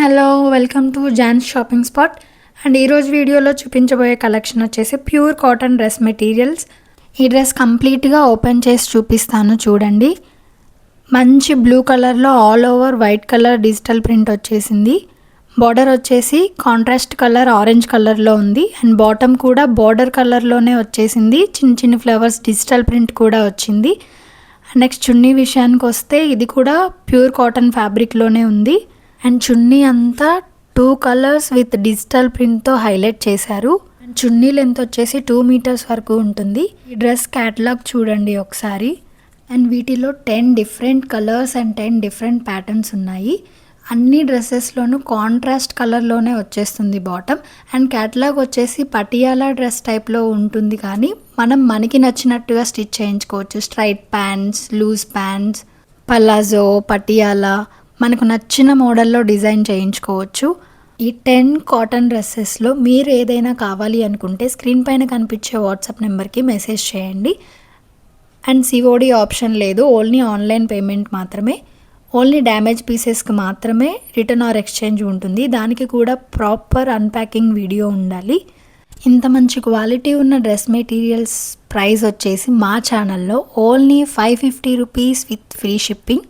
Hello welcome to Johne's shopping spot. And ఈరోజు వీడియోలో చూపించబోయే కలెక్షన్ వచ్చేసి ప్యూర్ కాటన్ డ్రెస్ మెటీరియల్స్. ఈ డ్రెస్ కంప్లీట్గా ఓపెన్ చేసి చూపిస్తాను చూడండి. మంచి బ్లూ కలర్లో all over white colour digital print వచ్చేసింది. బార్డర్ వచ్చేసి కాంట్రాస్ట్ కలర్ ఆరెంజ్ కలర్లో ఉంది. అండ్ బాటమ్ కూడా బార్డర్ కలర్లోనే వచ్చేసింది. చిన్న చిన్న ఫ్లవర్స్ డిజిటల్ ప్రింట్ కూడా వచ్చింది. నెక్స్ట్ చున్నీ విషయానికి వస్తే ఇది కూడా ప్యూర్ కాటన్ ఫ్యాబ్రిక్లోనే ఉంది. అండ్ చున్నీ అంతా 2 కలర్స్ విత్ డిజిటల్ ప్రింట్తో హైలైట్ చేశారు. అండ్ చున్నీ లెంత్ వచ్చేసి 2 మీటర్స్ వరకు ఉంటుంది. ఈ డ్రెస్ క్యాటలాగ్ చూడండి ఒకసారి. అండ్ వీటిలో 10 different colours and 10 different patterns ఉన్నాయి. అన్ని డ్రెస్సెస్లోనూ కాంట్రాస్ట్ కలర్లోనే వచ్చేస్తుంది బాటమ్. అండ్ క్యాటలాగ్ వచ్చేసి పటియాలా డ్రెస్ టైప్లో ఉంటుంది, కానీ మనకి నచ్చినట్టుగా స్టిచ్ చేయించుకోవచ్చు. Straight pants, loose pants, palazzo, Patiala మనకు నచ్చిన మోడల్లో డిజైన్ చేయించుకోవచ్చు. ఈ 10 కాటన్ డ్రెస్సెస్లో మీరు ఏదైనా కావాలి అనుకుంటే స్క్రీన్ పైన కనిపించే వాట్సాప్ నెంబర్కి మెసేజ్ చేయండి. అండ్ సిఓడి ఆప్షన్ లేదు, ఓన్లీ ఆన్లైన్ పేమెంట్ మాత్రమే. ఓన్లీ డ్యామేజ్ పీసెస్కి మాత్రమే రిటర్న్ ఆర్ ఎక్స్చేంజ్ ఉంటుంది. దానికి కూడా ప్రాపర్ అన్ప్యాకింగ్ వీడియో ఉండాలి. ఇంత మంచి క్వాలిటీ ఉన్న డ్రెస్ మెటీరియల్స్ ప్రైస్ వచ్చేసి మా ఛానల్లో only 550 rupees with free shipping.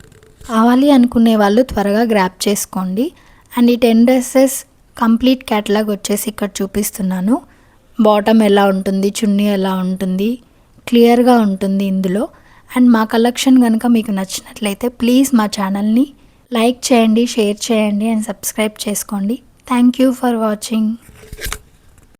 కావాలి అనుకునే వాళ్ళు త్వరగా గ్రాప్ చేసుకోండి. అండ్ ఈ 10 డ్రెస్సెస్ కంప్లీట్ క్యాటలాగ్ వచ్చేసి ఇక్కడ చూపిస్తున్నాను. బాటమ్ ఎలా ఉంటుంది, చున్నీ ఎలా ఉంటుంది, క్లియర్గా ఉంటుంది ఇందులో. అండ్ మా కలెక్షన్ కనుక మీకు నచ్చినట్లయితే ప్లీజ్ మా ఛానల్ని లైక్ చేయండి, షేర్ చేయండి అండ్ సబ్స్క్రైబ్ చేసుకోండి. Thank you for watching.